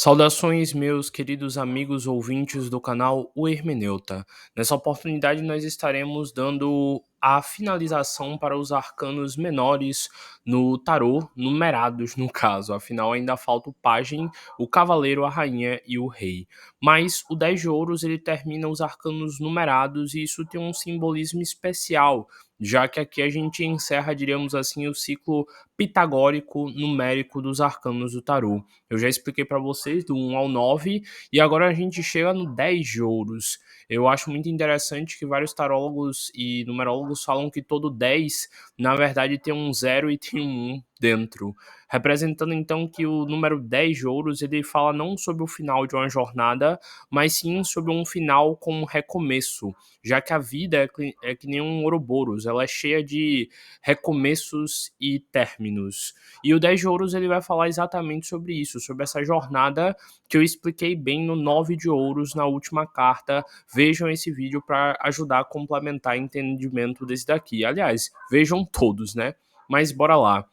Saudações, meus queridos amigos ouvintes do canal O Hermeneuta. Nessa oportunidade, nós estaremos dando a finalização para os arcanos menores no tarô, numerados no caso, afinal ainda falta o pajem, o cavaleiro, a rainha e o rei. Mas o 10 de ouros ele termina os arcanos numerados e isso tem um simbolismo especial, já que aqui a gente encerra, diríamos assim, o ciclo pitagórico numérico dos arcanos do tarô. Eu já expliquei para vocês do 1 ao 9 e agora a gente chega no 10 de ouros. Eu acho muito interessante que vários tarólogos e numerólogos falam que todo 10, na verdade, tem um 0 e tem um 1 dentro, representando então que o número 10 de ouros ele fala não sobre o final de uma jornada, mas sim sobre um final com um recomeço, já que a vida é que nem um Ouroboros, ela é cheia de recomeços e términos. E o 10 de ouros ele vai falar exatamente sobre isso, sobre essa jornada que eu expliquei bem no 9 de ouros na última carta. Vejam esse vídeo para ajudar a complementar o entendimento desse daqui. Aliás, vejam todos, né? Mas bora lá.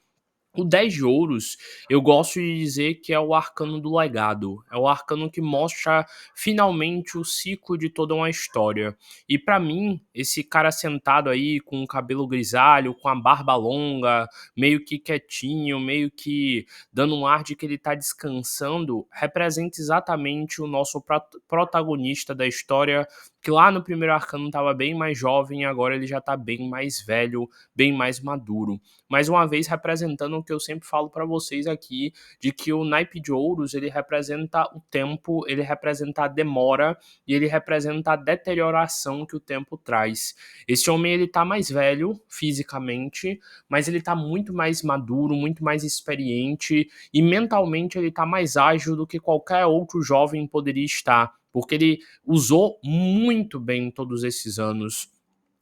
O 10 de ouros, eu gosto de dizer que é o arcano do legado. É o arcano que mostra finalmente o ciclo de toda uma história. E para mim, esse cara sentado aí com o cabelo grisalho, com a barba longa, meio que quietinho, meio que dando um ar de que ele tá descansando, representa exatamente o nosso protagonista da história, que lá no primeiro arcano estava bem mais jovem e agora ele já tá bem mais velho, bem mais maduro. Mais uma vez representando o que eu sempre falo para vocês aqui, de que o naipe de ouros, ele representa o tempo, ele representa a demora e ele representa a deterioração que o tempo traz. Esse homem, ele tá mais velho fisicamente, mas ele tá muito mais maduro, muito mais experiente e mentalmente ele tá mais ágil do que qualquer outro jovem poderia estar, porque ele usou muito bem todos esses anos.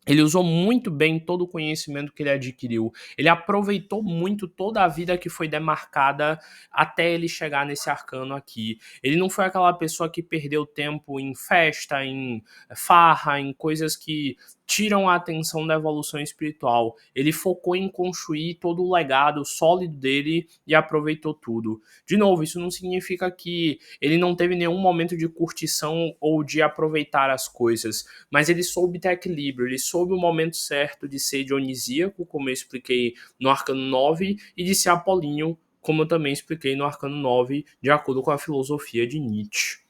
Ele usou muito bem todo o conhecimento que ele adquiriu. Ele aproveitou muito toda a vida que foi demarcada até ele chegar nesse arcano aqui. Ele não foi aquela pessoa que perdeu tempo em festa, em farra, em coisas que tiram a atenção da evolução espiritual. Ele focou em construir todo o legado sólido dele e aproveitou tudo. De novo, isso não significa que ele não teve nenhum momento de curtição ou de aproveitar as coisas, mas ele soube ter equilíbrio, ele soube o momento certo de ser dionisíaco, como eu expliquei no Arcano 9, e de ser apolíneo, como eu também expliquei no Arcano 9, de acordo com a filosofia de Nietzsche.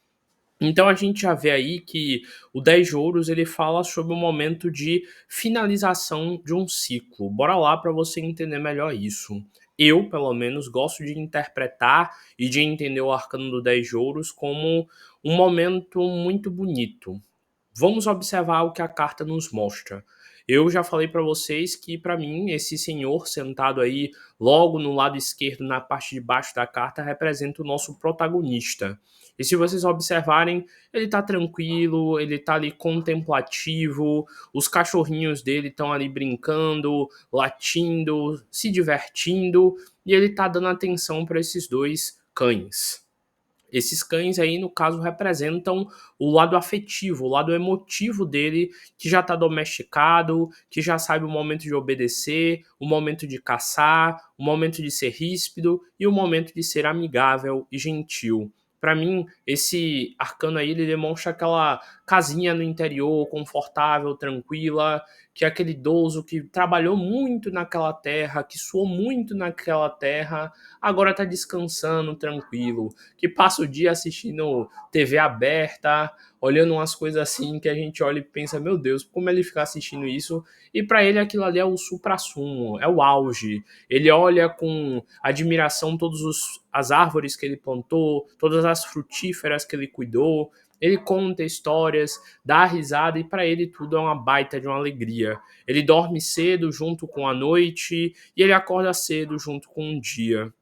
Então a gente já vê aí que o 10 de ouros ele fala sobre o momento de finalização de um ciclo. Bora lá para você entender melhor isso. Eu, pelo menos, gosto de interpretar e de entender o arcano do 10 de ouros como um momento muito bonito. Vamos observar o que a carta nos mostra. Eu já falei para vocês que, para mim, esse senhor sentado aí logo no lado esquerdo, na parte de baixo da carta, representa o nosso protagonista. E se vocês observarem, ele tá tranquilo, ele tá ali contemplativo, os cachorrinhos dele estão ali brincando, latindo, se divertindo, e ele tá dando atenção para esses dois cães. Esses cães aí, no caso, representam o lado afetivo, o lado emotivo dele, que já está domesticado, que já sabe o momento de obedecer, o momento de caçar, o momento de ser ríspido e o momento de ser amigável e gentil. Para mim, esse arcano aí, ele demonstra aquela casinha no interior, confortável, tranquila, que é aquele idoso que trabalhou muito naquela terra, que suou muito naquela terra, agora está descansando, tranquilo, que passa o dia assistindo TV aberta, olhando umas coisas assim que a gente olha e pensa, meu Deus, como ele fica assistindo isso? E para ele aquilo ali é o suprassumo, é o auge. Ele olha com admiração todas as árvores que ele plantou, todas as frutíferas que ele cuidou. Ele conta histórias, dá risada e para ele tudo é uma baita de uma alegria. Ele dorme cedo junto com a noite e ele acorda cedo junto com o dia.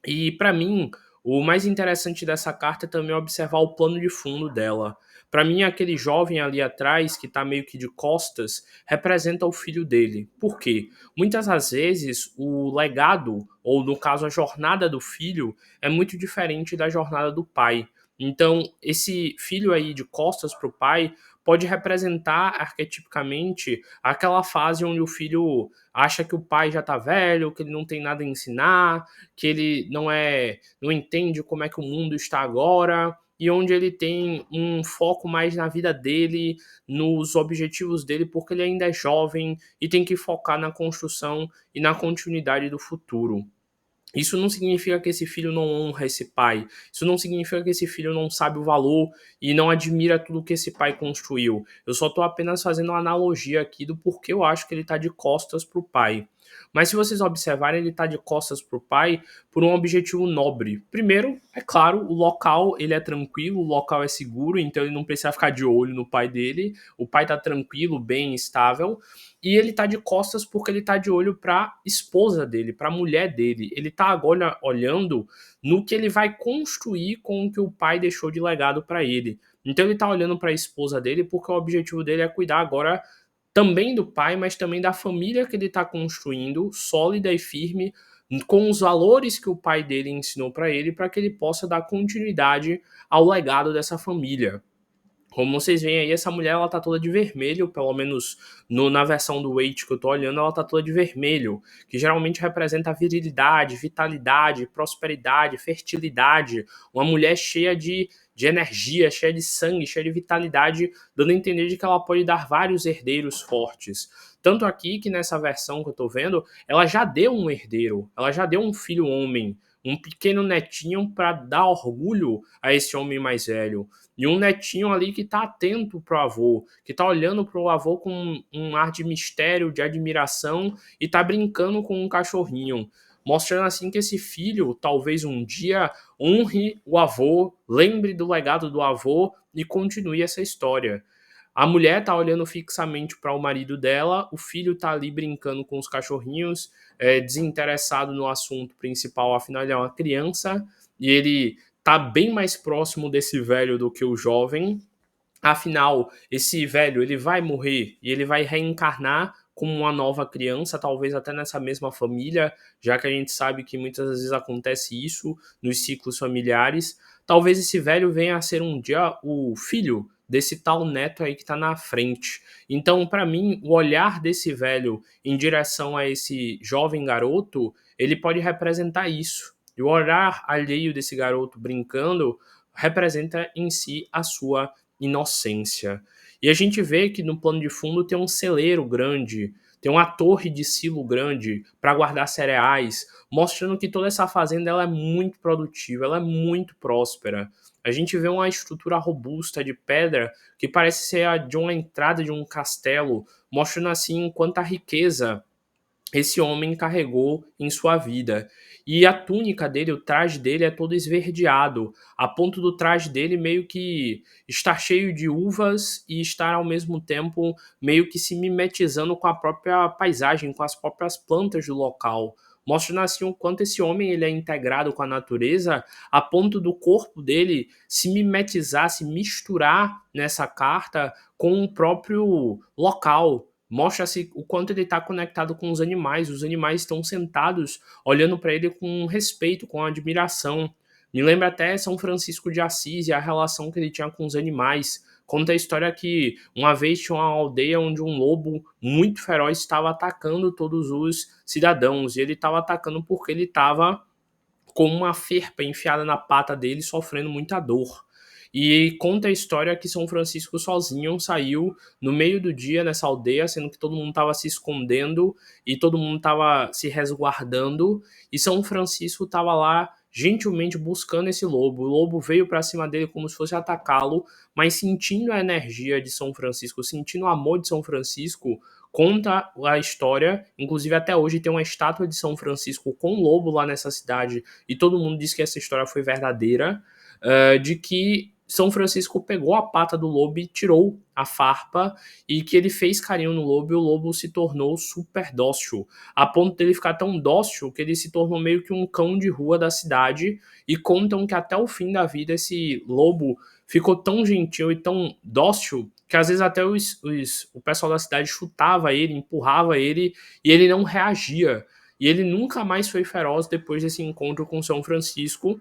E para mim, o mais interessante dessa carta é também observar o plano de fundo dela. Para mim, aquele jovem ali atrás, que está meio que de costas, representa o filho dele. Por quê? Muitas das vezes, o legado, ou no caso, a jornada do filho, é muito diferente da jornada do pai. Então, esse filho aí de costas para o pai pode representar arquetipicamente aquela fase onde o filho acha que o pai já está velho, que ele não tem nada a ensinar, que ele não entende como é que o mundo está agora, e onde ele tem um foco mais na vida dele, nos objetivos dele, porque ele ainda é jovem e tem que focar na construção e na continuidade do futuro. Isso não significa que esse filho não honra esse pai. Isso não significa que esse filho não sabe o valor e não admira tudo que esse pai construiu. Eu só estou apenas fazendo uma analogia aqui do porquê eu acho que ele está de costas para o pai. Mas se vocês observarem, ele está de costas para o pai por um objetivo nobre. Primeiro, é claro, o local ele é tranquilo, o local é seguro, então ele não precisa ficar de olho no pai dele. O pai está tranquilo, bem, estável. E ele tá de costas porque ele tá de olho pra esposa dele, pra mulher dele. Ele tá agora olhando no que ele vai construir com o que o pai deixou de legado pra ele. Então ele tá olhando pra esposa dele porque o objetivo dele é cuidar agora também do pai, mas também da família que ele tá construindo, sólida e firme, com os valores que o pai dele ensinou pra ele, para que ele possa dar continuidade ao legado dessa família. Como vocês veem aí, essa mulher ela tá toda de vermelho, pelo menos na versão do Wait que eu tô olhando, ela tá toda de vermelho, que geralmente representa virilidade, vitalidade, prosperidade, fertilidade, uma mulher cheia de energia, cheia de sangue, cheia de vitalidade, dando a entender de que ela pode dar vários herdeiros fortes. Tanto aqui que nessa versão que eu tô vendo, ela já deu um herdeiro, ela já deu um filho homem, um pequeno netinho para dar orgulho a esse homem mais velho. E um netinho ali que tá atento pro avô, que tá olhando pro avô com um ar de mistério, de admiração e tá brincando com um cachorrinho. Mostrando assim que esse filho talvez um dia honre o avô, lembre do legado do avô e continue essa história. A mulher tá olhando fixamente para o marido dela, o filho tá ali brincando com os cachorrinhos, desinteressado no assunto principal, afinal ele é uma criança e ele tá bem mais próximo desse velho do que o jovem. Afinal, esse velho ele vai morrer e ele vai reencarnar como uma nova criança, talvez até nessa mesma família, já que a gente sabe que muitas vezes acontece isso nos ciclos familiares. Talvez esse velho venha a ser um dia o filho desse tal neto aí que está na frente. Então, para mim, o olhar desse velho em direção a esse jovem garoto, ele pode representar isso. E o olhar alheio desse garoto brincando representa em si a sua inocência. E a gente vê que no plano de fundo tem um celeiro grande, tem uma torre de silo grande para guardar cereais, mostrando que toda essa fazenda ela é muito produtiva, ela é muito próspera. A gente vê uma estrutura robusta de pedra que parece ser a de uma entrada de um castelo, mostrando assim quanta riqueza esse homem carregou em sua vida. E a túnica dele, o traje dele é todo esverdeado, a ponto do traje dele meio que estar cheio de uvas e estar ao mesmo tempo meio que se mimetizando com a própria paisagem, com as próprias plantas do local. Mostrando assim o quanto esse homem ele é integrado com a natureza, a ponto do corpo dele se mimetizar, se misturar nessa carta com o próprio local. Mostra-se o quanto ele está conectado com os animais estão sentados olhando para ele com respeito, com admiração. Me lembra até São Francisco de Assis e a relação que ele tinha com os animais. Conta a história que uma vez tinha uma aldeia onde um lobo muito feroz estava atacando todos os cidadãos, e ele estava atacando porque ele estava com uma ferpa enfiada na pata dele, sofrendo muita dor. E conta a história que São Francisco sozinho saiu no meio do dia nessa aldeia, sendo que todo mundo estava se escondendo e todo mundo estava se resguardando, e São Francisco estava lá gentilmente buscando esse lobo. O lobo veio para cima dele como se fosse atacá-lo, mas sentindo a energia de São Francisco, sentindo o amor de São Francisco, conta a história, inclusive até hoje tem uma estátua de São Francisco com um lobo lá nessa cidade, e todo mundo diz que essa história foi verdadeira, de que São Francisco pegou a pata do lobo e tirou a farpa, e que ele fez carinho no lobo, e o lobo se tornou super dócil, a ponto dele ficar tão dócil que ele se tornou meio que um cão de rua da cidade, e contam que até o fim da vida esse lobo ficou tão gentil e tão dócil que às vezes até o pessoal da cidade chutava ele, empurrava ele, e ele não reagia. E ele nunca mais foi feroz depois desse encontro com São Francisco,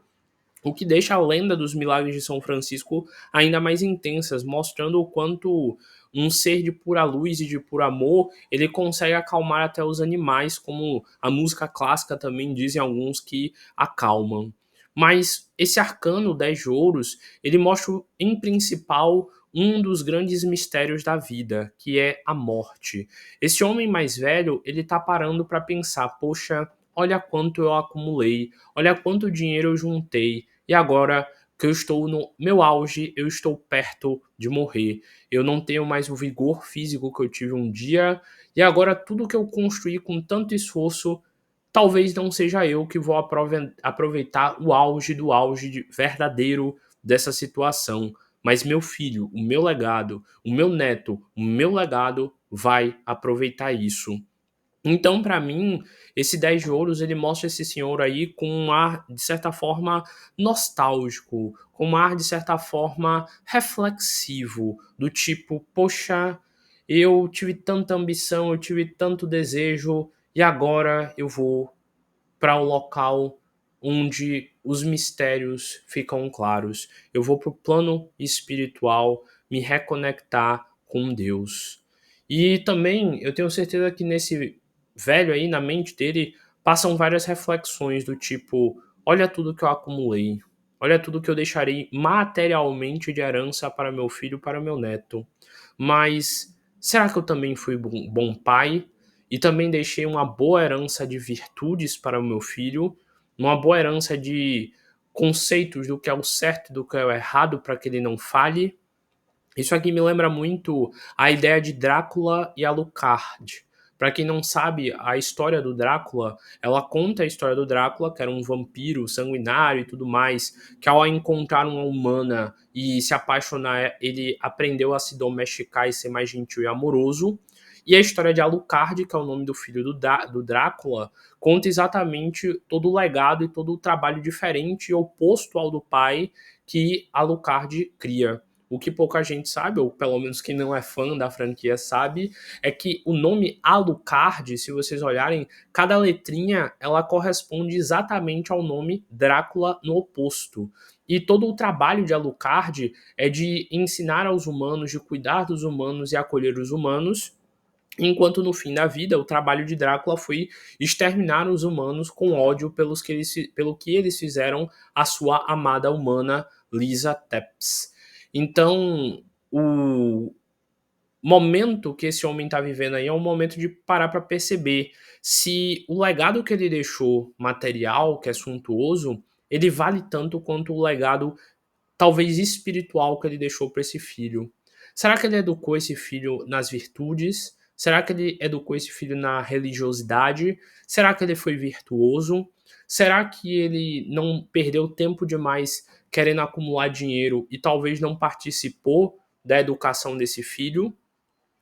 o que deixa a lenda dos milagres de São Francisco ainda mais intensas, mostrando o quanto um ser de pura luz e de puro amor, ele consegue acalmar até os animais, como a música clássica também dizem alguns que acalmam. Mas esse arcano 10 de ouros, ele mostra em principal um dos grandes mistérios da vida, que é a morte. Esse homem mais velho, ele tá parando para pensar, poxa, olha quanto eu acumulei, olha quanto dinheiro eu juntei, e agora que eu estou no meu auge, eu estou perto de morrer. Eu não tenho mais o vigor físico que eu tive um dia, e agora tudo que eu construí com tanto esforço, talvez não seja eu que vou aproveitar o auge do verdadeiro dessa situação. Mas meu filho, o meu legado, o meu neto, o meu legado vai aproveitar isso. Então, para mim, esse 10 de ouros, ele mostra esse senhor aí com um ar, de certa forma, nostálgico, com um ar, de certa forma, reflexivo, do tipo, poxa, eu tive tanta ambição, eu tive tanto desejo, e agora eu vou para o local onde os mistérios ficam claros. Eu vou para o plano espiritual me reconectar com Deus. E também eu tenho certeza que nesse velho aí, na mente dele, passam várias reflexões do tipo: olha tudo que eu acumulei, olha tudo que eu deixarei materialmente de herança para meu filho, para meu neto. Mas será que eu também fui bom pai? E também deixei uma boa herança de virtudes para o meu filho, uma boa herança de conceitos do que é o certo e do que é o errado para que ele não falhe. Isso aqui me lembra muito a ideia de Drácula e Alucard. Para quem não sabe, a história do Drácula, ela conta a história do Drácula, que era um vampiro sanguinário e tudo mais, que ao encontrar uma humana e se apaixonar, ele aprendeu a se domesticar e ser mais gentil e amoroso. E a história de Alucard, que é o nome do filho do Drácula, conta exatamente todo o legado e todo o trabalho diferente e oposto ao do pai que Alucard cria. O que pouca gente sabe, ou pelo menos quem não é fã da franquia sabe, é que o nome Alucard, se vocês olharem, cada letrinha ela corresponde exatamente ao nome Drácula no oposto. E todo o trabalho de Alucard é de ensinar aos humanos, de cuidar dos humanos e acolher os humanos, enquanto no fim da vida o trabalho de Drácula foi exterminar os humanos com ódio pelo que eles fizeram à sua amada humana Lisa Tepes. Então, o momento que esse homem está vivendo aí é um momento de parar para perceber se o legado que ele deixou material, que é suntuoso, ele vale tanto quanto o legado talvez espiritual que ele deixou para esse filho. Será que ele educou esse filho nas virtudes? Será que ele educou esse filho na religiosidade? Será que ele foi virtuoso? Será que ele não perdeu tempo demais querendo acumular dinheiro e talvez não participou da educação desse filho?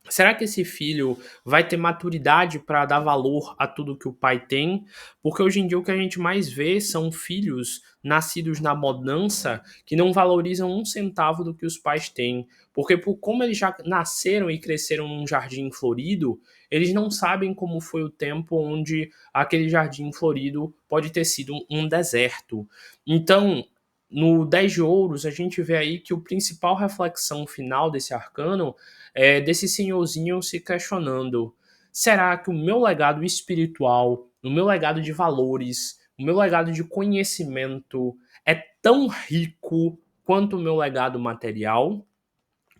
Será que esse filho vai ter maturidade para dar valor a tudo que o pai tem? Porque hoje em dia o que a gente mais vê são filhos nascidos na mudança que não valorizam um centavo do que os pais têm. Porque por como eles já nasceram e cresceram num jardim florido, eles não sabem como foi o tempo onde aquele jardim florido pode ter sido um deserto. Então, no 10 de ouros, a gente vê aí que o principal reflexão final desse arcano desse senhorzinho se questionando: será que o meu legado espiritual, o meu legado de valores, o meu legado de conhecimento é tão rico quanto o meu legado material?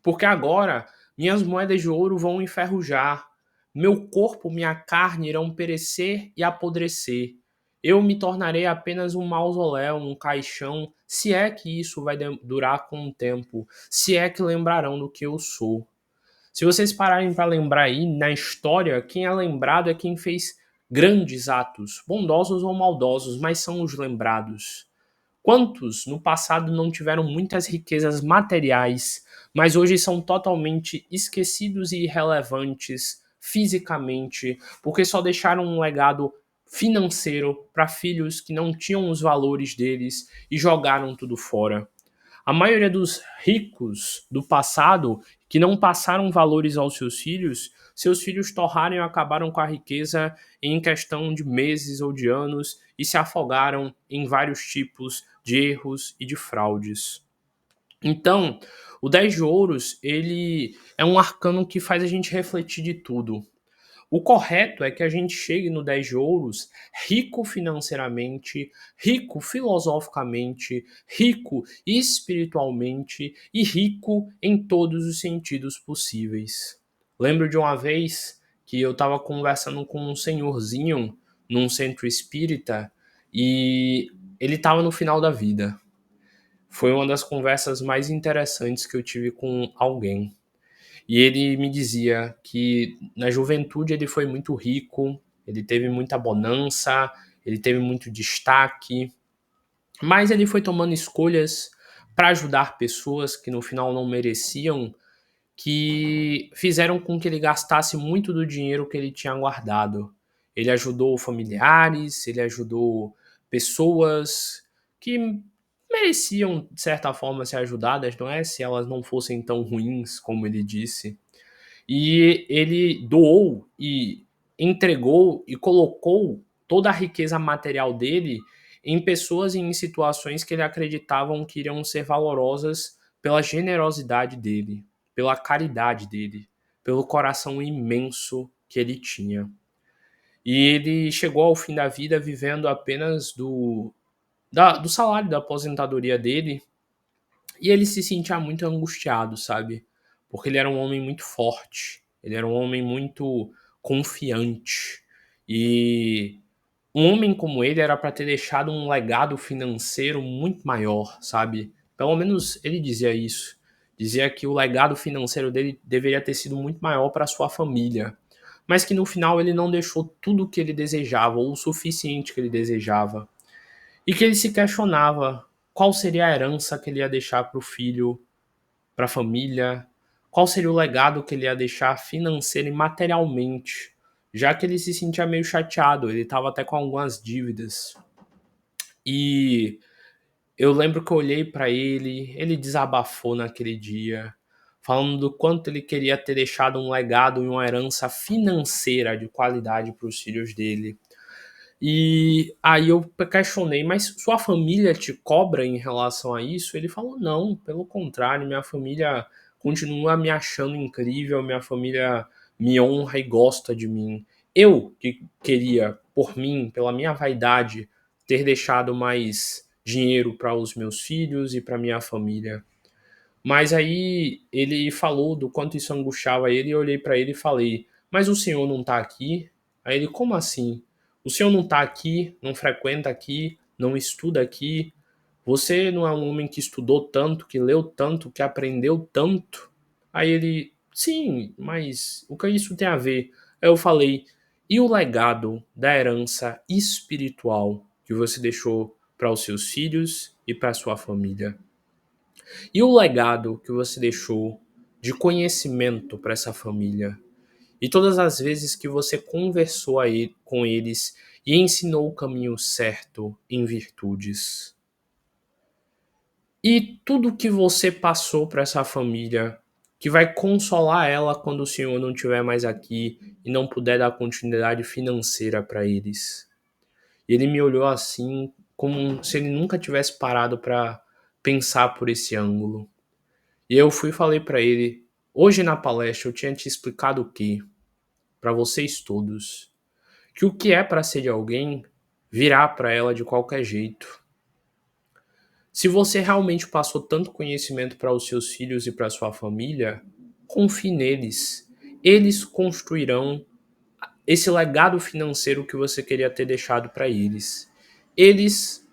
Porque agora minhas moedas de ouro vão enferrujar, meu corpo, minha carne irão perecer e apodrecer. Eu me tornarei apenas um mausoléu, um caixão, se é que isso vai durar com o tempo, se é que lembrarão do que eu sou. Se vocês pararem para lembrar aí, na história, quem é lembrado é quem fez grandes atos, bondosos ou maldosos, mas são os lembrados. Quantos no passado não tiveram muitas riquezas materiais, mas hoje são totalmente esquecidos e irrelevantes fisicamente, porque só deixaram um legado financeiro para filhos que não tinham os valores deles e jogaram tudo fora? A maioria dos ricos do passado que não passaram valores aos seus filhos torraram e acabaram com a riqueza em questão de meses ou de anos e se afogaram em vários tipos de erros e de fraudes. Então, o 10 de ouros, ele é um arcano que faz a gente refletir de tudo. O correto é que a gente chegue no 10 de ouros rico financeiramente, rico filosoficamente, rico espiritualmente e rico em todos os sentidos possíveis. Lembro de uma vez que eu estava conversando com um senhorzinho num centro espírita e ele estava no final da vida. Foi uma das conversas mais interessantes que eu tive com alguém. E ele me dizia que na juventude ele foi muito rico, ele teve muita bonança, ele teve muito destaque, mas ele foi tomando escolhas para ajudar pessoas que no final não mereciam, que fizeram com que ele gastasse muito do dinheiro que ele tinha guardado. Ele ajudou familiares, ele ajudou pessoas que mereciam, de certa forma, ser ajudadas, não é? Se elas não fossem tão ruins como ele disse. E ele doou e entregou e colocou toda a riqueza material dele em pessoas e em situações que ele acreditavam que iriam ser valorosas pela generosidade dele, pela caridade dele, pelo coração imenso que ele tinha. E ele chegou ao fim da vida vivendo apenas do salário da aposentadoria dele, e ele se sentia muito angustiado, sabe? Porque ele era um homem muito forte, ele era um homem muito confiante. E um homem como ele era para ter deixado um legado financeiro muito maior, sabe? Pelo menos ele dizia isso. Dizia que o legado financeiro dele deveria ter sido muito maior para sua família, mas que no final ele não deixou tudo o que ele desejava ou o suficiente que ele desejava. E que ele se questionava qual seria a herança que ele ia deixar para o filho, para a família, qual seria o legado que ele ia deixar financeiro e materialmente, já que ele se sentia meio chateado, ele estava até com algumas dívidas. E eu lembro que eu olhei para ele desabafou naquele dia, falando do quanto ele queria ter deixado um legado e uma herança financeira de qualidade para os filhos dele. E aí eu questionei, mas sua família te cobra em relação a isso? Ele falou, não, pelo contrário, minha família continua me achando incrível, minha família me honra e gosta de mim. Eu que queria, por mim, pela minha vaidade, ter deixado mais dinheiro para os meus filhos e para minha família. Mas aí ele falou do quanto isso angustiava ele, e eu olhei para ele e falei: Mas o senhor não tá aqui? Aí ele: Como assim? O senhor não tá aqui, não frequenta aqui, não estuda aqui? Você não é um homem que estudou tanto, que leu tanto, que aprendeu tanto? Aí ele: Sim, mas o que isso tem a ver? Aí eu falei: E o legado da herança espiritual que você deixou para os seus filhos e para sua família? E o legado que você deixou de conhecimento para essa família? E todas as vezes que você conversou com eles e ensinou o caminho certo em virtudes? E tudo que você passou para essa família, que vai consolar ela quando o senhor não estiver mais aqui e não puder dar continuidade financeira para eles? E ele me olhou assim, como se ele nunca tivesse parado para pensar por esse ângulo. E eu fui e falei para ele: hoje na palestra eu tinha te explicado o quê? Para vocês todos. Que o que é para ser de alguém virá para ela de qualquer jeito. Se você realmente passou tanto conhecimento para os seus filhos e para sua família, confie neles. Eles construirão esse legado financeiro que você queria ter deixado para eles. Eles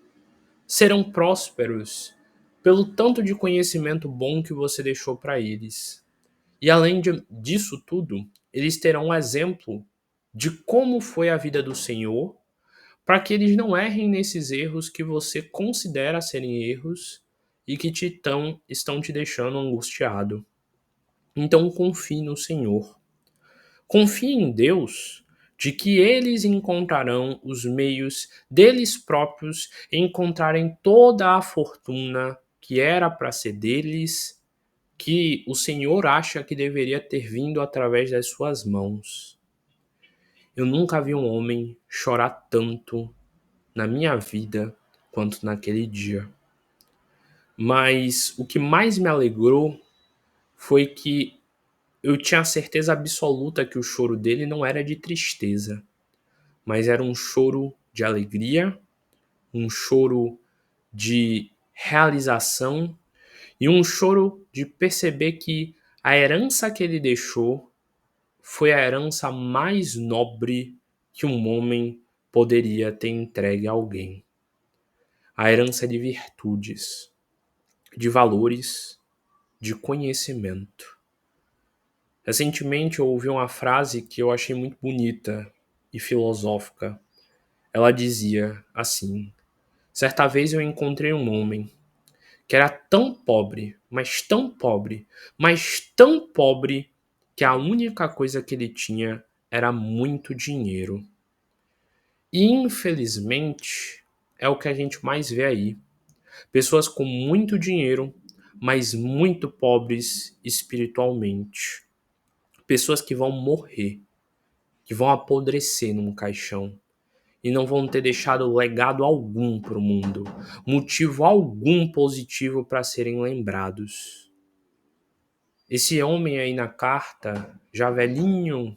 serão prósperos pelo tanto de conhecimento bom que você deixou para eles. E além disso tudo, eles terão um exemplo de como foi a vida do Senhor, para que eles não errem nesses erros que você considera serem erros e que estão te deixando angustiado. Então confie no Senhor. Confie em Deus de que eles encontrarão os meios deles próprios encontrarem toda a fortuna que era para ser deles, que o Senhor acha que deveria ter vindo através das suas mãos. Eu nunca vi um homem chorar tanto na minha vida quanto naquele dia. Mas o que mais me alegrou foi que eu tinha certeza absoluta que o choro dele não era de tristeza, mas era um choro de alegria, um choro de realização e um choro de perceber que a herança que ele deixou foi a herança mais nobre que um homem poderia ter entregue a alguém. A herança de virtudes, de valores, de conhecimento. Recentemente eu ouvi uma frase que eu achei muito bonita e filosófica. Ela dizia assim: certa vez eu encontrei um homem que era tão pobre, mas tão pobre, que a única coisa que ele tinha era muito dinheiro. E infelizmente é o que a gente mais vê aí. Pessoas com muito dinheiro, mas muito pobres espiritualmente. Pessoas que vão morrer, que vão apodrecer num caixão e não vão ter deixado legado algum para o mundo, motivo algum positivo para serem lembrados. Esse homem aí na carta, já velhinho,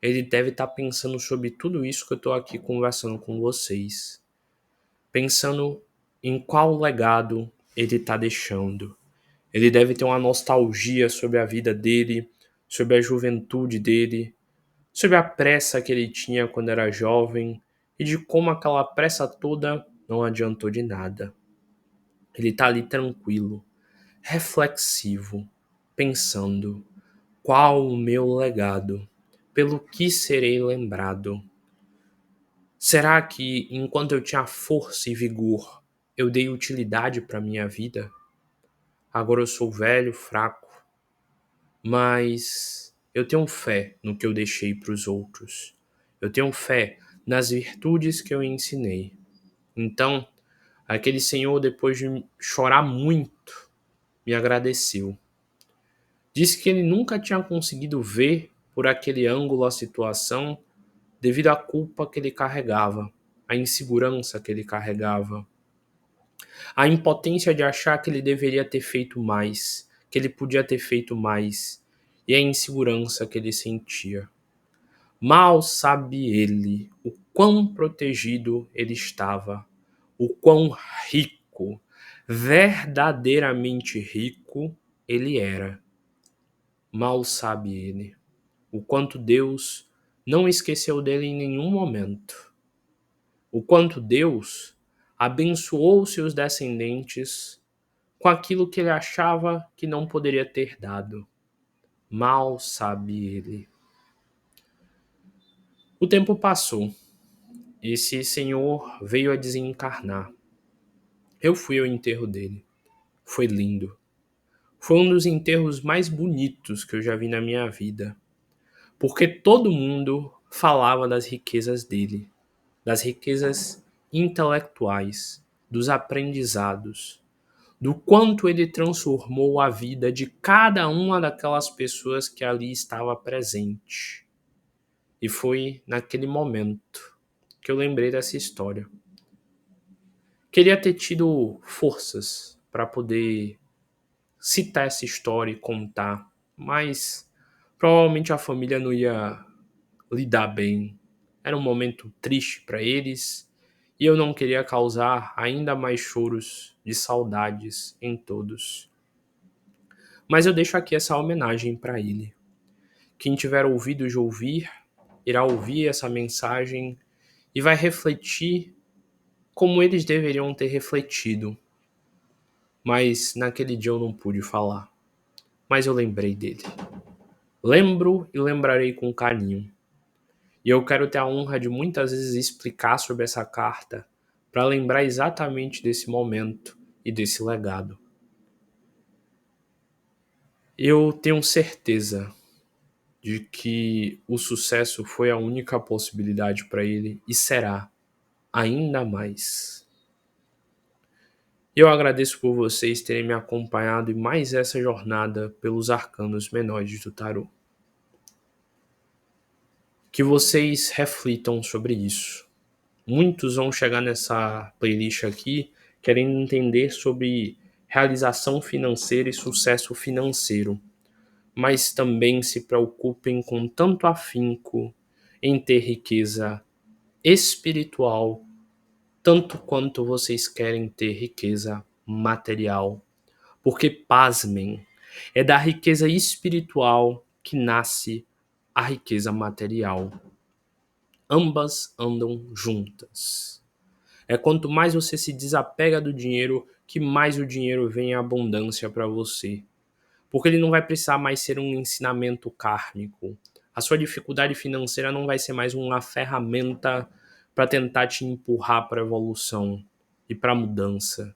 ele deve estar pensando sobre tudo isso que eu estou aqui conversando com vocês. Pensando em qual legado ele está deixando. Ele deve ter uma nostalgia sobre a vida dele, sobre a juventude dele, sobre a pressa que ele tinha quando era jovem e de como aquela pressa toda não adiantou de nada. Ele está ali tranquilo, reflexivo, pensando: qual o meu legado? Pelo que serei lembrado? Será que, enquanto eu tinha força e vigor, eu dei utilidade para minha vida? Agora eu sou velho, fraco, mas eu tenho fé no que eu deixei para os outros. Eu tenho fé nas virtudes que eu ensinei. Então, aquele senhor, depois de chorar muito, me agradeceu. Disse que ele nunca tinha conseguido ver por aquele ângulo a situação devido à culpa que ele carregava, à insegurança que ele carregava, à impotência de achar que ele deveria ter feito mais, que ele podia ter feito mais, e à insegurança que ele sentia. Mal sabe ele o quão protegido ele estava, o quão rico, verdadeiramente rico ele era. Mal sabe ele o quanto Deus não esqueceu dele em nenhum momento, o quanto Deus abençoou seus descendentes com aquilo que ele achava que não poderia ter dado. Mal sabe ele. O tempo passou. Esse senhor veio a desencarnar. Eu fui ao enterro dele. Foi lindo. Foi um dos enterros mais bonitos que eu já vi na minha vida. Porque todo mundo falava das riquezas dele, das riquezas intelectuais, dos aprendizados, do quanto ele transformou a vida de cada uma daquelas pessoas que ali estava presente. E foi naquele momento que eu lembrei dessa história. Queria ter tido forças para poder citar essa história e contar, mas provavelmente a família não ia lidar bem. Era um momento triste para eles e eu não queria causar ainda mais choros de saudades em todos. Mas eu deixo aqui essa homenagem para ele. Quem tiver ouvido de ouvir, irá ouvir essa mensagem e vai refletir como eles deveriam ter refletido. Mas naquele dia eu não pude falar. Mas eu lembrei dele. Lembro e lembrarei com carinho. E eu quero ter a honra de muitas vezes explicar sobre essa carta para lembrar exatamente desse momento e desse legado. Eu tenho certeza de que o sucesso foi a única possibilidade para ele e será ainda mais. Eu agradeço por vocês terem me acompanhado em mais essa jornada pelos arcanos menores do tarô. Que vocês reflitam sobre isso. Muitos vão chegar nessa playlist aqui querendo entender sobre realização financeira e sucesso financeiro, mas também se preocupem com tanto afinco em ter riqueza espiritual, tanto quanto vocês querem ter riqueza material. Porque, pasmem, é da riqueza espiritual que nasce a riqueza material. Ambas andam juntas. É quanto mais você se desapega do dinheiro, que mais o dinheiro vem em abundância para você. Porque ele não vai precisar mais ser um ensinamento kármico. A sua dificuldade financeira não vai ser mais uma ferramenta para tentar te empurrar para a evolução e para a mudança.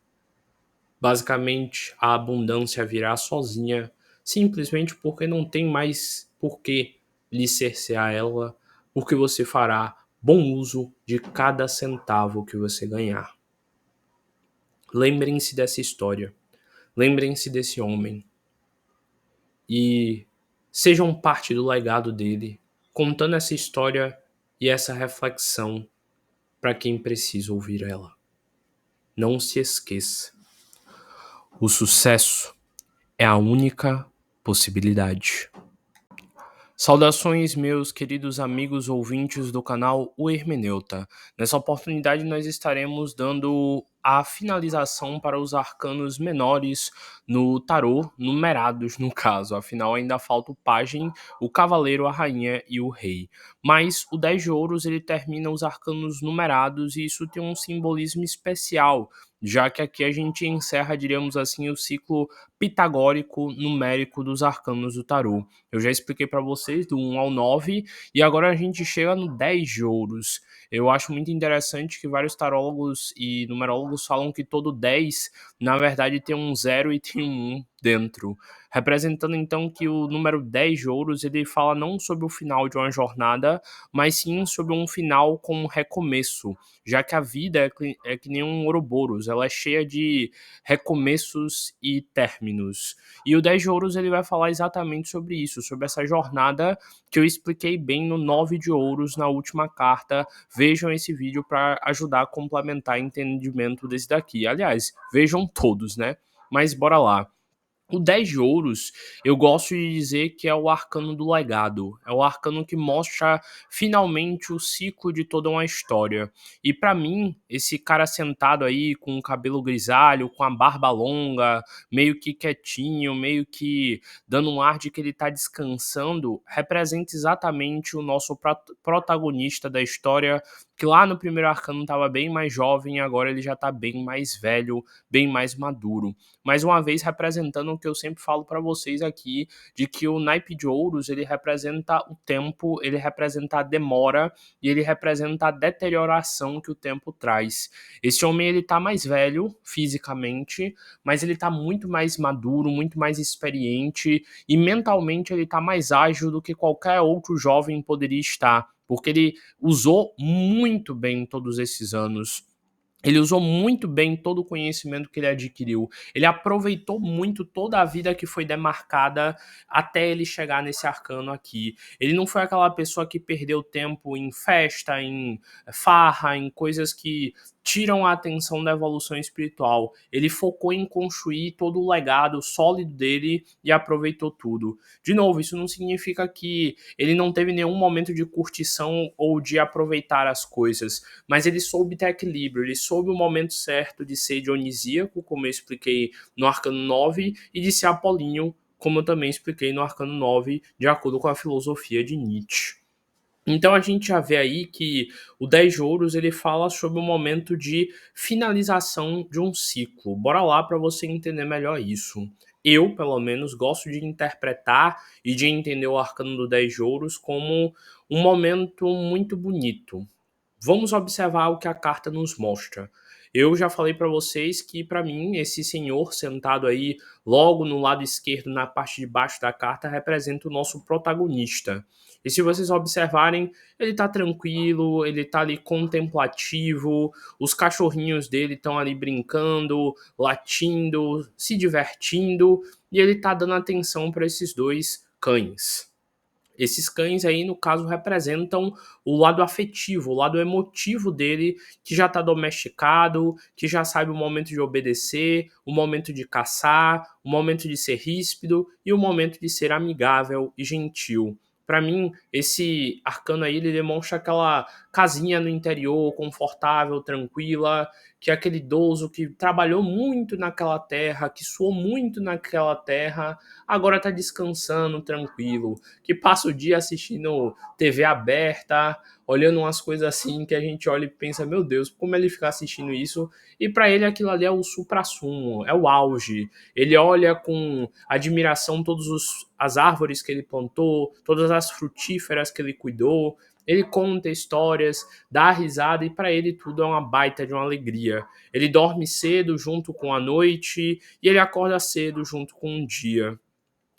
Basicamente, a abundância virá sozinha, simplesmente porque não tem mais por que lhe cercear ela, porque você fará bom uso de cada centavo que você ganhar. Lembrem-se dessa história, lembrem-se desse homem e sejam parte do legado dele, contando essa história e essa reflexão para quem precisa ouvir ela. Não se esqueça, o sucesso é a única possibilidade. Saudações, meus queridos amigos ouvintes do canal O Hermeneuta. Nessa oportunidade, nós estaremos dando a finalização para os arcanos menores no tarô, numerados no caso. Afinal, ainda falta o pajem, o cavaleiro, a rainha e o rei. Mas o 10 de ouros ele termina os arcanos numerados e isso tem um simbolismo especial, já que aqui a gente encerra, diríamos assim, o ciclo pitagórico numérico dos arcanos do tarô. Eu já expliquei para vocês do 1 ao 9 e agora a gente chega no 10 de ouros. Eu acho muito interessante que vários tarólogos e numerólogos falam que todo 10, na verdade, tem um 0 e tem um 1 dentro. Representando então que o número 10 de ouros ele fala não sobre o final de uma jornada, mas sim sobre um final com um recomeço, já que a vida é que nem um Ouroboros, ela é cheia de recomeços e términos. E o 10 de ouros ele vai falar exatamente sobre isso, sobre essa jornada que eu expliquei bem no 9 de ouros na última carta. Vejam esse vídeo para ajudar a complementar o entendimento desse daqui. Aliás, vejam todos, né? Mas bora lá. O 10 de ouros, eu gosto de dizer que é o arcano do legado. É o arcano que mostra finalmente o ciclo de toda uma história. E para mim, esse cara sentado aí com o cabelo grisalho, com a barba longa, meio que quietinho, meio que dando um ar de que ele tá descansando, representa exatamente o nosso protagonista da história, que lá no primeiro arcano estava bem mais jovem e agora ele já tá bem mais velho, bem mais maduro. Mais uma vez representando o que eu sempre falo para vocês aqui, de que o naipe de ouros, ele representa o tempo, ele representa a demora e ele representa a deterioração que o tempo traz. Esse homem, ele tá mais velho fisicamente, mas ele tá muito mais maduro, muito mais experiente e mentalmente ele tá mais ágil do que qualquer outro jovem poderia estar, porque ele usou muito bem todos esses anos. Ele usou muito bem todo o conhecimento que ele adquiriu. Ele aproveitou muito toda a vida que foi demarcada até ele chegar nesse arcano aqui. Ele não foi aquela pessoa que perdeu tempo em festa, em farra, em coisas que tiram a atenção da evolução espiritual. Ele focou em construir todo o legado sólido dele e aproveitou tudo. De novo, isso não significa que ele não teve nenhum momento de curtição ou de aproveitar as coisas, mas ele soube ter equilíbrio, ele soube o momento certo de ser dionisíaco, como eu expliquei no arcano 9, e de ser apolíneo, como eu também expliquei no arcano 9, de acordo com a filosofia de Nietzsche. Então a gente já vê aí que o 10 de ouros ele fala sobre o momento de finalização de um ciclo. Bora lá para você entender melhor isso. Eu, pelo menos, gosto de interpretar e de entender o arcano do 10 de ouros como um momento muito bonito. Vamos observar o que a carta nos mostra. Eu já falei para vocês que, para mim, esse senhor sentado aí, logo no lado esquerdo, na parte de baixo da carta, representa o nosso protagonista. E se vocês observarem, ele tá tranquilo, ele tá ali contemplativo, os cachorrinhos dele estão ali brincando, latindo, se divertindo, e ele tá dando atenção para esses dois cães. Esses cães aí, no caso, representam o lado afetivo, o lado emotivo dele, que já está domesticado, que já sabe o momento de obedecer, o momento de caçar, o momento de ser ríspido e o momento de ser amigável e gentil. Para mim, esse arcano aí ele demonstra aquela casinha no interior, confortável, tranquila, que é aquele idoso que trabalhou muito naquela terra, que suou muito naquela terra, agora está descansando tranquilo, que passa o dia assistindo TV aberta, olhando umas coisas assim que a gente olha e pensa, meu Deus, como ele fica assistindo isso? E para ele aquilo ali é o suprassumo, é o auge. Ele olha com admiração todas as árvores que ele plantou, todas as frutíferas que ele cuidou. Ele conta histórias, dá risada e para ele tudo é uma baita de uma alegria. Ele dorme cedo junto com a noite e ele acorda cedo junto com o dia.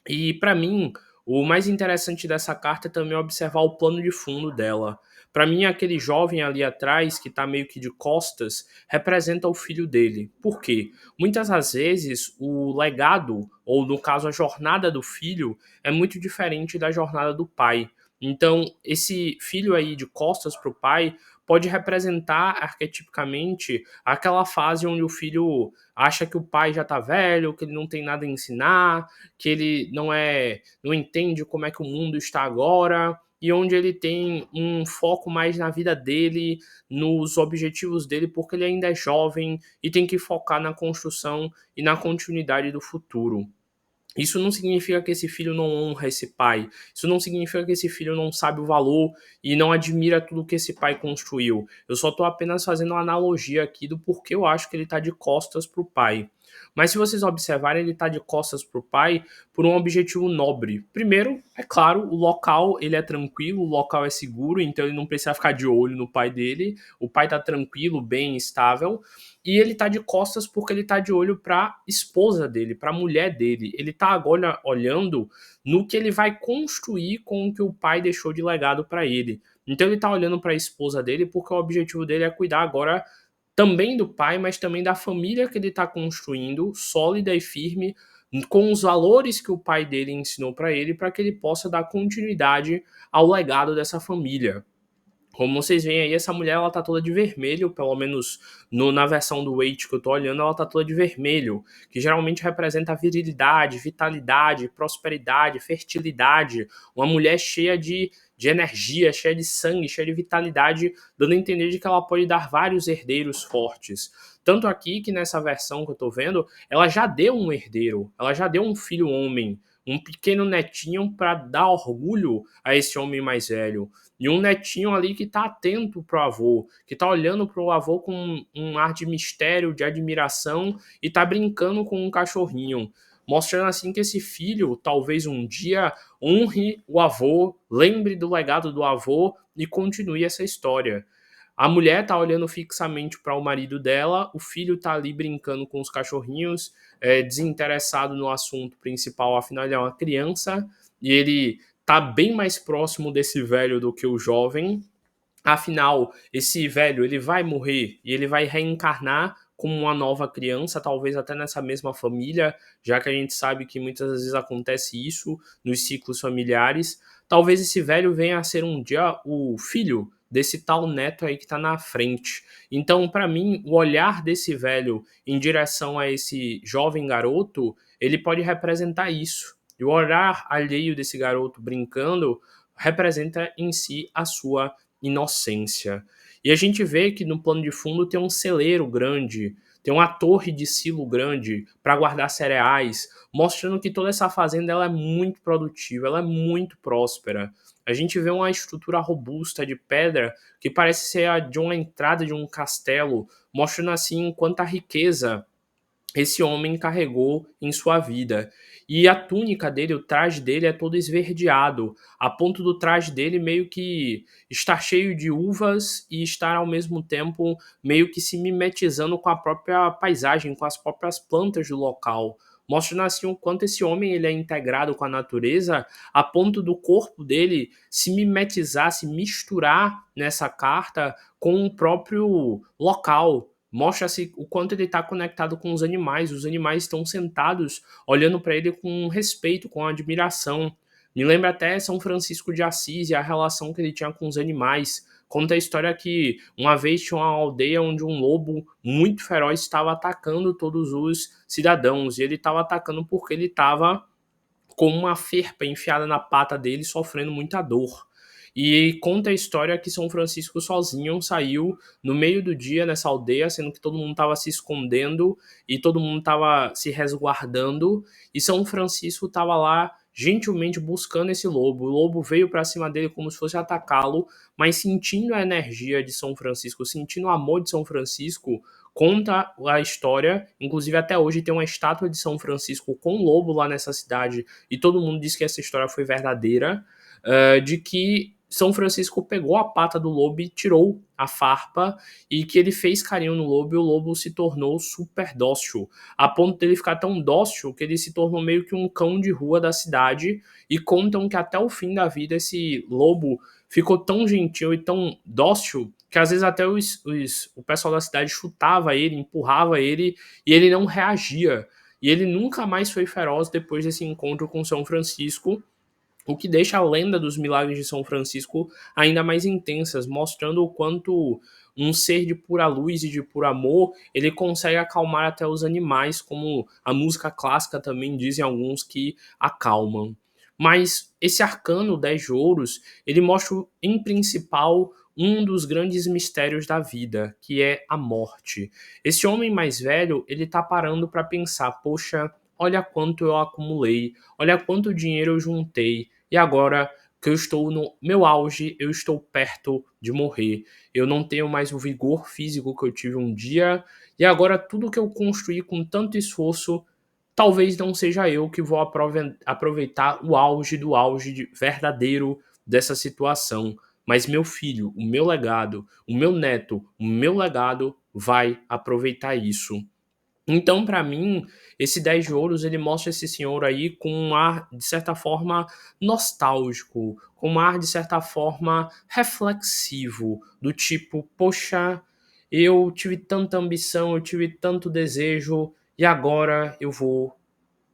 E para mim, o mais interessante dessa carta é também observar o plano de fundo dela. Para mim, aquele jovem ali atrás, que está meio que de costas, representa o filho dele. Por quê? Muitas das vezes, o legado, ou no caso, a jornada do filho, é muito diferente da jornada do pai. Então, esse filho aí de costas para o pai pode representar arquetipicamente aquela fase onde o filho acha que o pai já está velho, que ele não tem nada a ensinar, que ele não entende como é que o mundo está agora e onde ele tem um foco mais na vida dele, nos objetivos dele, porque ele ainda é jovem e tem que focar na construção e na continuidade do futuro. Isso não significa que esse filho não honra esse pai. Isso não significa que esse filho não sabe o valor e não admira tudo que esse pai construiu. Eu só estou apenas fazendo uma analogia aqui do porquê eu acho que ele está de costas para o pai. Mas se vocês observarem, ele está de costas para o pai por um objetivo nobre. Primeiro, é claro, o local ele é tranquilo, o local é seguro, então ele não precisa ficar de olho no pai dele. O pai está tranquilo, bem, estável. E ele tá de costas porque ele tá de olho pra esposa dele, pra mulher dele. Ele tá agora olhando no que ele vai construir com o que o pai deixou de legado pra ele. Então ele tá olhando pra esposa dele porque o objetivo dele é cuidar agora também do pai, mas também da família que ele tá construindo, sólida e firme, com os valores que o pai dele ensinou pra ele, para que ele possa dar continuidade ao legado dessa família. Como vocês veem aí, essa mulher ela tá toda de vermelho, pelo menos na versão do Wait que eu tô olhando, ela tá toda de vermelho, que geralmente representa virilidade, vitalidade, prosperidade, fertilidade, uma mulher cheia de energia, cheia de sangue, cheia de vitalidade, dando a entender de que ela pode dar vários herdeiros fortes. Tanto aqui que nessa versão que eu tô vendo, ela já deu um herdeiro, ela já deu um filho homem, um pequeno netinho para dar orgulho a esse homem mais velho. E um netinho ali que tá atento pro avô, que tá olhando pro avô com um ar de mistério, de admiração e tá brincando com um cachorrinho. Mostrando assim que esse filho talvez um dia honre o avô, lembre do legado do avô e continue essa história. A mulher tá olhando fixamente para o marido dela, o filho tá ali brincando com os cachorrinhos, desinteressado no assunto principal, afinal ele é uma criança e ele tá bem mais próximo desse velho do que o jovem. Afinal, esse velho ele vai morrer e ele vai reencarnar como uma nova criança, talvez até nessa mesma família, já que a gente sabe que muitas vezes acontece isso nos ciclos familiares. Talvez esse velho venha a ser um dia o filho desse tal neto aí que está na frente. Então, para mim, o olhar desse velho em direção a esse jovem garoto, ele pode representar isso. E o olhar alheio desse garoto brincando representa em si a sua inocência. E a gente vê que no plano de fundo tem um celeiro grande, tem uma torre de silo grande para guardar cereais, mostrando que toda essa fazenda ela é muito produtiva, ela é muito próspera. A gente vê uma estrutura robusta de pedra que parece ser a de uma entrada de um castelo, mostrando assim quanta riqueza esse homem carregou em sua vida. E a túnica dele, o traje dele é todo esverdeado, a ponto do traje dele meio que estar cheio de uvas e estar ao mesmo tempo meio que se mimetizando com a própria paisagem, com as próprias plantas do local. Mostrando assim o quanto esse homem ele é integrado com a natureza, a ponto do corpo dele se mimetizar, se misturar nessa carta com o próprio local. Mostra-se o quanto ele está conectado com os animais estão sentados olhando para ele com respeito, com admiração. Me lembra até São Francisco de Assis e a relação que ele tinha com os animais. Conta a história que uma vez tinha uma aldeia onde um lobo muito feroz estava atacando todos os cidadãos. E ele estava atacando porque ele estava com uma ferpa enfiada na pata dele, sofrendo muita dor. E conta a história que São Francisco sozinho saiu no meio do dia nessa aldeia, sendo que todo mundo estava se escondendo e todo mundo estava se resguardando. E São Francisco estava lá gentilmente buscando esse lobo. O lobo veio para cima dele como se fosse atacá-lo, mas sentindo a energia de São Francisco, sentindo o amor de São Francisco, conta a história. Inclusive, até hoje tem uma estátua de São Francisco com um lobo lá nessa cidade, e todo mundo diz que essa história foi verdadeira, de que São Francisco pegou a pata do lobo e tirou a farpa, e que ele fez carinho no lobo, e o lobo se tornou super dócil, a ponto dele ficar tão dócil que ele se tornou meio que um cão de rua da cidade, e contam que até o fim da vida esse lobo ficou tão gentil e tão dócil que às vezes até o pessoal da cidade chutava ele, empurrava ele, e ele não reagia. E ele nunca mais foi feroz depois desse encontro com São Francisco, o que deixa a lenda dos milagres de São Francisco ainda mais intensas, mostrando o quanto um ser de pura luz e de puro amor, ele consegue acalmar até os animais, como a música clássica também dizem alguns que acalmam. Mas esse arcano 10 de ouros, ele mostra em principal um dos grandes mistérios da vida, que é a morte. Esse homem mais velho, ele tá parando para pensar, poxa, olha quanto eu acumulei, olha quanto dinheiro eu juntei, e agora que eu estou no meu auge, eu estou perto de morrer. Eu não tenho mais o vigor físico que eu tive um dia, e agora tudo que eu construí com tanto esforço, talvez não seja eu que vou aproveitar o auge do verdadeiro dessa situação. Mas meu filho, o meu legado, o meu neto, o meu legado vai aproveitar isso. Então, para mim, esse 10 de ouros, ele mostra esse senhor aí com um ar, de certa forma, nostálgico, com um ar, de certa forma, reflexivo, do tipo, poxa, eu tive tanta ambição, eu tive tanto desejo, e agora eu vou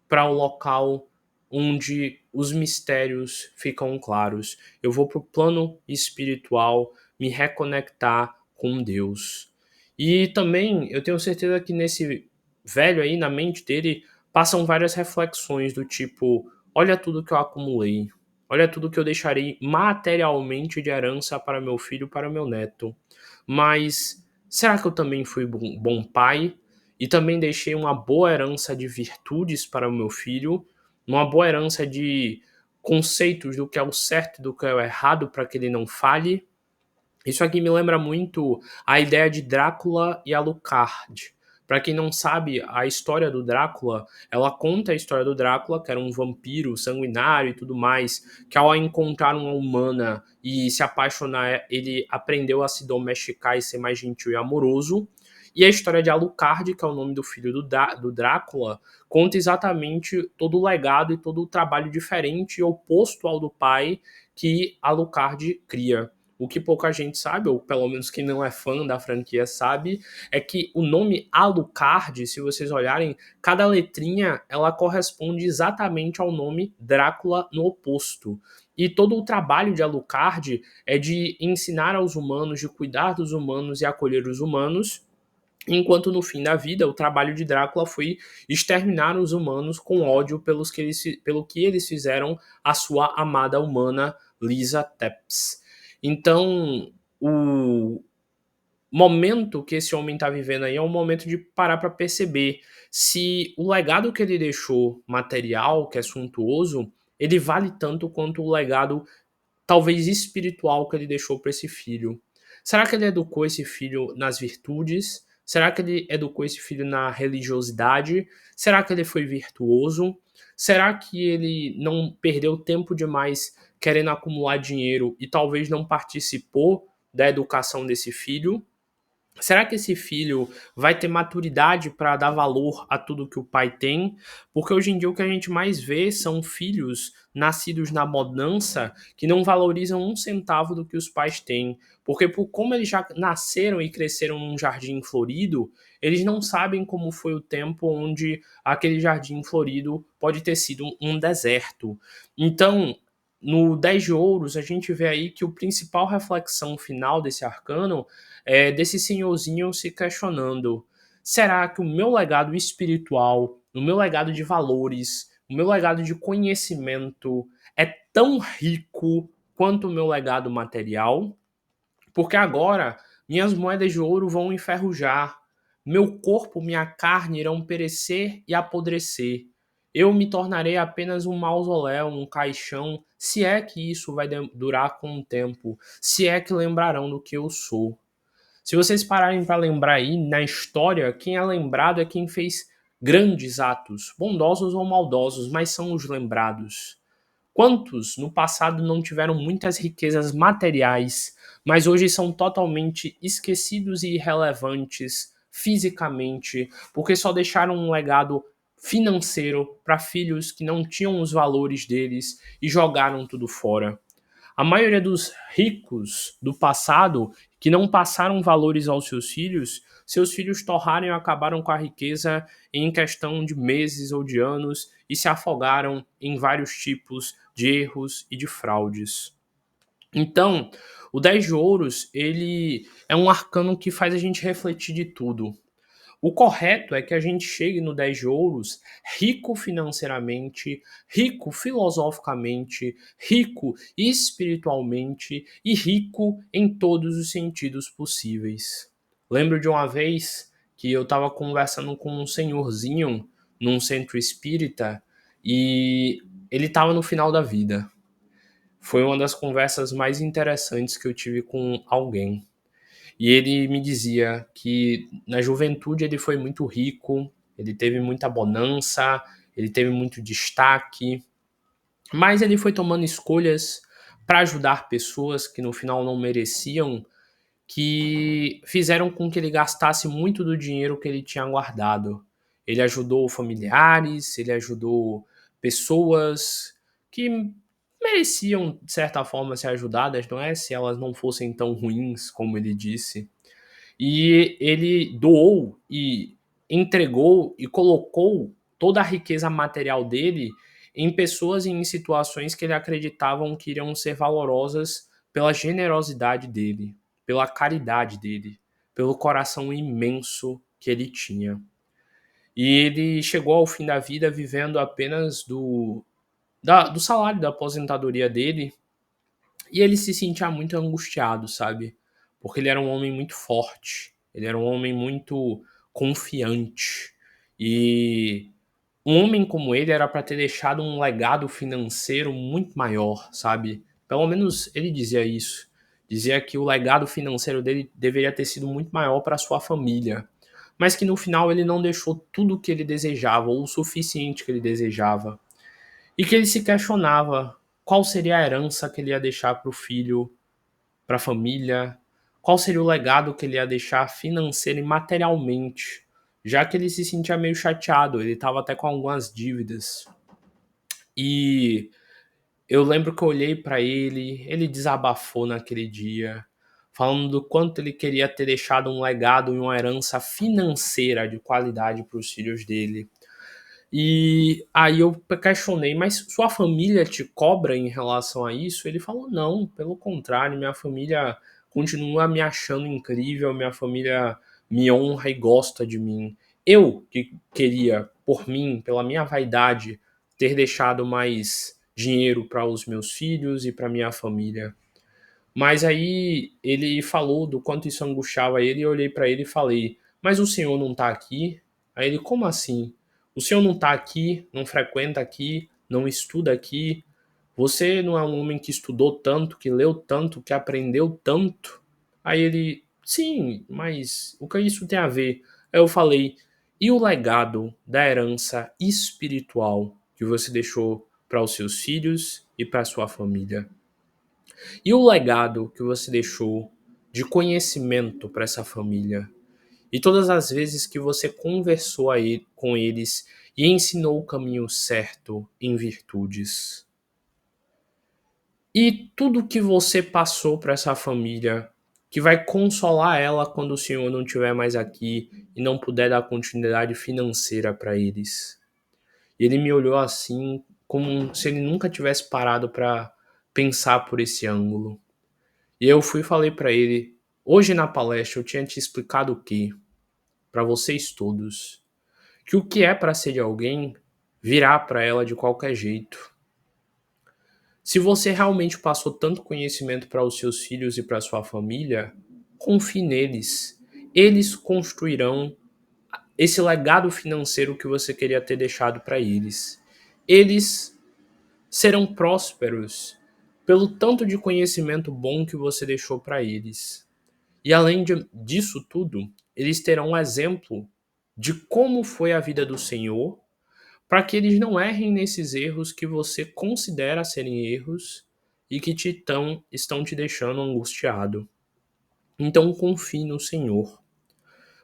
para o local onde os mistérios ficam claros. Eu vou para o plano espiritual me reconectar com Deus. E também eu tenho certeza que nesse velho aí, na mente dele, passam várias reflexões do tipo: olha tudo que eu acumulei, olha tudo que eu deixarei materialmente de herança para meu filho, para meu neto. Mas será que eu também fui bom pai? E também deixei uma boa herança de virtudes para o meu filho, uma boa herança de conceitos do que é o certo e do que é o errado para que ele não falhe. Isso aqui me lembra muito a ideia de Drácula e Alucard. Para quem não sabe, a história do Drácula, ela conta a história do Drácula, que era um vampiro sanguinário e tudo mais, que ao encontrar uma humana e se apaixonar, ele aprendeu a se domesticar e ser mais gentil e amoroso. E a história de Alucard, que é o nome do filho do Drácula, conta exatamente todo o legado e todo o trabalho diferente e oposto ao do pai que Alucard cria. O que pouca gente sabe, ou pelo menos quem não é fã da franquia sabe, é que o nome Alucard, se vocês olharem, cada letrinha ela corresponde exatamente ao nome Drácula no oposto. E todo o trabalho de Alucard é de ensinar aos humanos, de cuidar dos humanos e acolher os humanos, enquanto no fim da vida o trabalho de Drácula foi exterminar os humanos com ódio pelo que eles fizeram à sua amada humana Lisa Tepes. Então, o momento que esse homem está vivendo aí é um momento de parar para perceber se o legado que ele deixou material, que é suntuoso, ele vale tanto quanto o legado talvez espiritual que ele deixou para esse filho. Será que ele educou esse filho nas virtudes? Será que ele educou esse filho na religiosidade? Será que ele foi virtuoso? Será que ele não perdeu tempo demais querendo acumular dinheiro e talvez não participou da educação desse filho? Será que esse filho vai ter maturidade para dar valor a tudo que o pai tem? Porque hoje em dia o que a gente mais vê são filhos nascidos na bonança que não valorizam um centavo do que os pais têm. Porque por como eles já nasceram e cresceram num jardim florido, eles não sabem como foi o tempo onde aquele jardim florido pode ter sido um deserto. Então, no 10 de ouros, a gente vê aí que o principal reflexão final desse arcano é desse senhorzinho se questionando: será que o meu legado espiritual, o meu legado de valores, o meu legado de conhecimento é tão rico quanto o meu legado material? Porque agora minhas moedas de ouro vão enferrujar, meu corpo, minha carne irão perecer e apodrecer. Eu me tornarei apenas um mausoléu, um caixão, se é que isso vai durar com o tempo, se é que lembrarão do que eu sou. Se vocês pararem para lembrar aí, na história, quem é lembrado é quem fez grandes atos, bondosos ou maldosos, mas são os lembrados. Quantos no passado não tiveram muitas riquezas materiais, mas hoje são totalmente esquecidos e irrelevantes fisicamente, porque só deixaram um legado financeiro para filhos que não tinham os valores deles e jogaram tudo fora? A maioria dos ricos do passado que não passaram valores aos seus filhos torraram e acabaram com a riqueza em questão de meses ou de anos e se afogaram em vários tipos de erros e de fraudes. Então, o 10 de ouros, ele é um arcano que faz a gente refletir de tudo. O correto é que a gente chegue no 10 de ouros rico financeiramente, rico filosoficamente, rico espiritualmente e rico em todos os sentidos possíveis. Lembro de uma vez que eu estava conversando com um senhorzinho num centro espírita e ele estava no final da vida. Foi uma das conversas mais interessantes que eu tive com alguém. E ele me dizia que na juventude ele foi muito rico, ele teve muita bonança, ele teve muito destaque, mas ele foi tomando escolhas para ajudar pessoas que no final não mereciam, que fizeram com que ele gastasse muito do dinheiro que ele tinha guardado. Ele ajudou familiares, ele ajudou pessoas que mereciam, de certa forma, ser ajudadas, não é? Se elas não fossem tão ruins, como ele disse. E ele doou e entregou e colocou toda a riqueza material dele em pessoas e em situações que ele acreditavam que iriam ser valorosas pela generosidade dele, pela caridade dele, pelo coração imenso que ele tinha. E ele chegou ao fim da vida vivendo apenas do salário da aposentadoria dele, e ele se sentia muito angustiado, sabe? Porque ele era um homem muito forte, ele era um homem muito confiante. E um homem como ele era para ter deixado um legado financeiro muito maior, sabe? Pelo menos ele dizia isso. Dizia que o legado financeiro dele deveria ter sido muito maior para sua família, mas que no final ele não deixou tudo o que ele desejava, ou o suficiente que ele desejava. E que ele se questionava qual seria a herança que ele ia deixar para o filho, para a família, qual seria o legado que ele ia deixar financeiro e materialmente, já que ele se sentia meio chateado, ele estava até com algumas dívidas. E eu lembro que eu olhei para ele desabafou naquele dia, falando do quanto ele queria ter deixado um legado e uma herança financeira de qualidade para os filhos dele. E aí eu questionei, mas sua família te cobra em relação a isso? Ele falou, não, pelo contrário, minha família continua me achando incrível, minha família me honra e gosta de mim. Eu que queria, por mim, pela minha vaidade, ter deixado mais dinheiro para os meus filhos e para minha família. Mas aí ele falou do quanto isso angustiava ele, e eu olhei para ele e falei: Mas o senhor não tá aqui? Aí ele: Como assim? O senhor não tá aqui, não frequenta aqui, não estuda aqui? Você não é um homem que estudou tanto, que leu tanto, que aprendeu tanto? Aí ele: Sim, mas o que isso tem a ver? Aí eu falei: E o legado da herança espiritual que você deixou para os seus filhos e para sua família? E o legado que você deixou de conhecimento para essa família? E todas as vezes que você conversou com eles e ensinou o caminho certo em virtudes? E tudo que você passou para essa família, que vai consolar ela quando o senhor não estiver mais aqui e não puder dar continuidade financeira para eles? E ele me olhou assim, como se ele nunca tivesse parado para pensar por esse ângulo. E eu fui e falei para ele, hoje na palestra eu tinha te explicado o quê? Para vocês todos, que o que é para ser de alguém virá para ela de qualquer jeito. Se você realmente passou tanto conhecimento para os seus filhos e para sua família, confie neles. Eles construirão esse legado financeiro que você queria ter deixado para eles. Eles serão prósperos pelo tanto de conhecimento bom que você deixou para eles. E além disso tudo, eles terão um exemplo de como foi a vida do Senhor, para que eles não errem nesses erros que você considera serem erros e que estão te deixando angustiado. Então confie no Senhor.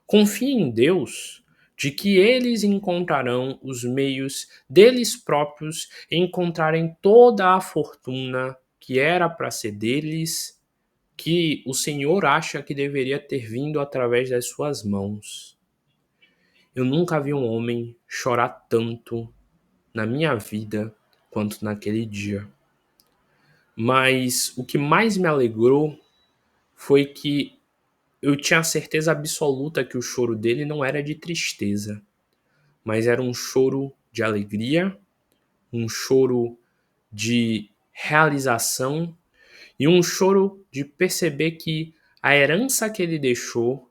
Confie em Deus de que eles encontrarão os meios deles próprios encontrarem toda a fortuna que era para ser deles, que o Senhor acha que deveria ter vindo através das suas mãos. Eu nunca vi um homem chorar tanto na minha vida quanto naquele dia. Mas o que mais me alegrou foi que eu tinha certeza absoluta que o choro dele não era de tristeza, mas era um choro de alegria, um choro de realização e um choro de perceber que a herança que ele deixou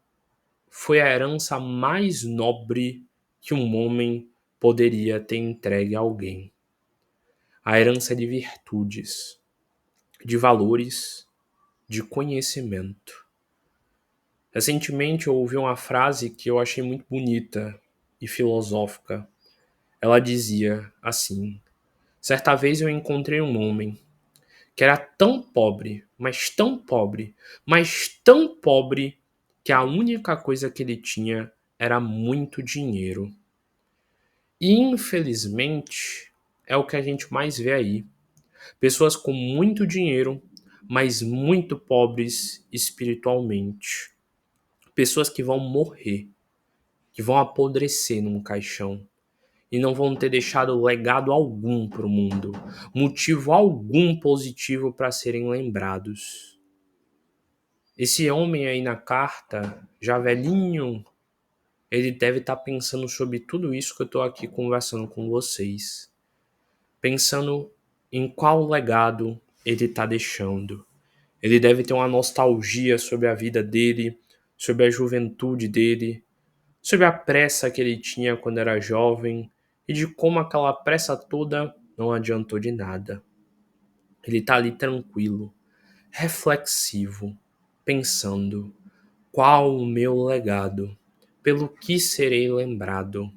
foi a herança mais nobre que um homem poderia ter entregue a alguém. A herança de virtudes, de valores, de conhecimento. Recentemente eu ouvi uma frase que eu achei muito bonita e filosófica. Ela dizia assim: certa vez eu encontrei um homem que era tão pobre, mas tão pobre, mas tão pobre, que a única coisa que ele tinha era muito dinheiro. E infelizmente é o que a gente mais vê aí. Pessoas com muito dinheiro, mas muito pobres espiritualmente. Pessoas que vão morrer, que vão apodrecer num caixão e não vão ter deixado legado algum para o mundo, motivo algum positivo para serem lembrados. Esse homem aí na carta, já velhinho, ele deve estar pensando sobre tudo isso que eu estou aqui conversando com vocês. Pensando em qual legado ele está deixando. Ele deve ter uma nostalgia sobre a vida dele, sobre a juventude dele, sobre a pressa que ele tinha quando era jovem e de como aquela pressa toda não adiantou de nada. Ele está ali tranquilo, reflexivo, pensando: qual o meu legado? Pelo que serei lembrado?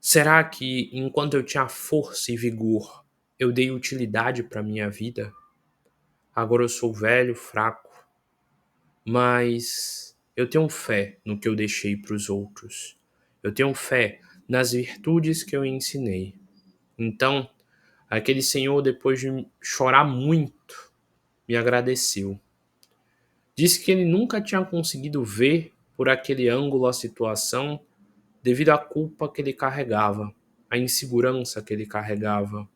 Será que enquanto eu tinha força e vigor, eu dei utilidade para minha vida? Agora eu sou velho, fraco, mas eu tenho fé no que eu deixei para os outros. Eu tenho fé nas virtudes que eu ensinei. Então, aquele senhor, depois de chorar muito, me agradeceu. Disse que ele nunca tinha conseguido ver por aquele ângulo a situação devido à culpa que ele carregava, à insegurança que ele carregava,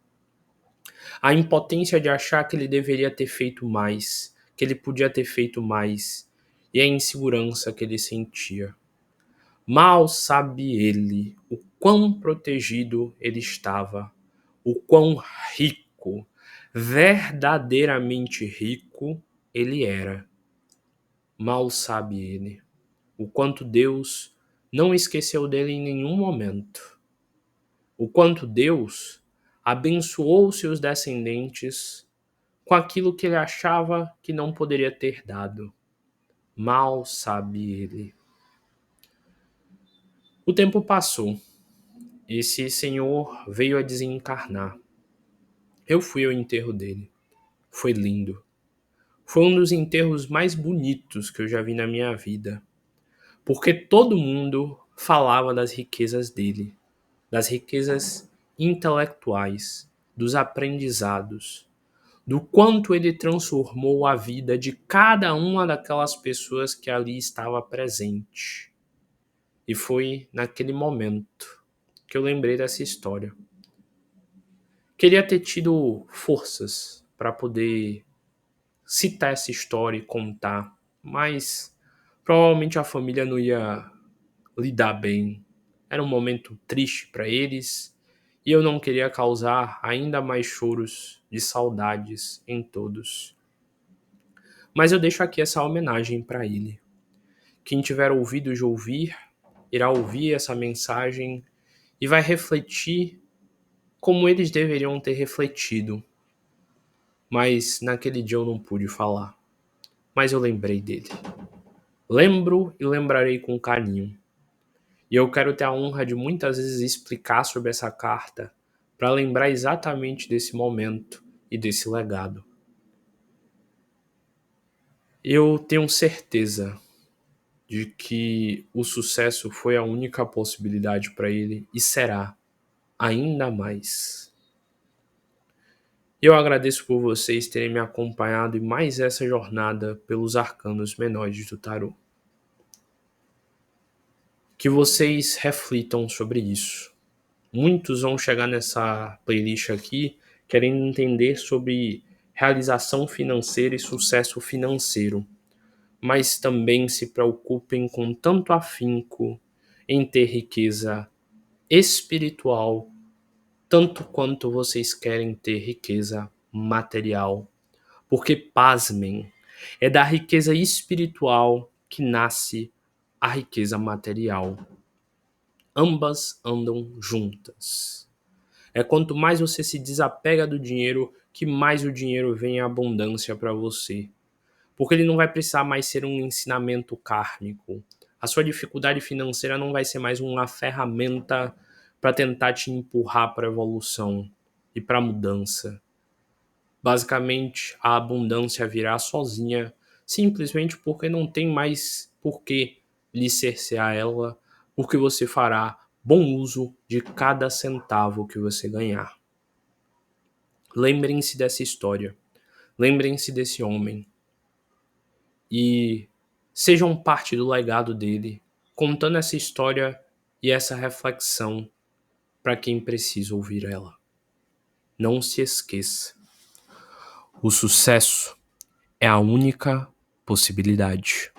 à impotência de achar que ele deveria ter feito mais, que ele podia ter feito mais, e à insegurança que ele sentia. Mal sabe ele o quão protegido ele estava, o quão rico, verdadeiramente rico ele era. Mal sabe ele o quanto Deus não esqueceu dele em nenhum momento, o quanto Deus abençoou seus descendentes com aquilo que ele achava que não poderia ter dado. Mal sabe ele. O tempo passou. Esse senhor veio a desencarnar. Eu fui ao enterro dele. Foi lindo. Foi um dos enterros mais bonitos que eu já vi na minha vida. Porque todo mundo falava das riquezas dele, das riquezas intelectuais, dos aprendizados, do quanto ele transformou a vida de cada uma daquelas pessoas que ali estava presente. E foi naquele momento que eu lembrei dessa história. Queria ter tido forças para poder citar essa história e contar, mas provavelmente a família não ia lidar bem. Era um momento triste para eles e eu não queria causar ainda mais choros de saudades em todos. Mas eu deixo aqui essa homenagem para ele. Quem tiver ouvido de ouvir, irá ouvir essa mensagem e vai refletir como eles deveriam ter refletido. Mas naquele dia eu não pude falar. Mas eu lembrei dele. Lembro e lembrarei com carinho. E eu quero ter a honra de muitas vezes explicar sobre essa carta para lembrar exatamente desse momento e desse legado. Eu tenho certeza de que o sucesso foi a única possibilidade para ele e será ainda mais. Eu agradeço por vocês terem me acompanhado em mais essa jornada pelos arcanos menores do tarô. Que vocês reflitam sobre isso. Muitos vão chegar nessa playlist aqui querendo entender sobre realização financeira e sucesso financeiro, mas também se preocupem com tanto afinco em ter riqueza espiritual, tanto quanto vocês querem ter riqueza material. Porque, pasmem, é da riqueza espiritual que nasce a riqueza material. Ambas andam juntas. É quanto mais você se desapega do dinheiro, que mais o dinheiro vem em abundância para você. Porque ele não vai precisar mais ser um ensinamento kármico. A sua dificuldade financeira não vai ser mais uma ferramenta para tentar te empurrar para a evolução e para a mudança. Basicamente, a abundância virá sozinha, simplesmente porque não tem mais por que lhe cercear ela, porque você fará bom uso de cada centavo que você ganhar. Lembrem-se dessa história, lembrem-se desse homem e sejam parte do legado dele, contando essa história e essa reflexão para quem precisa ouvir ela. Não se esqueça, o sucesso é a única possibilidade.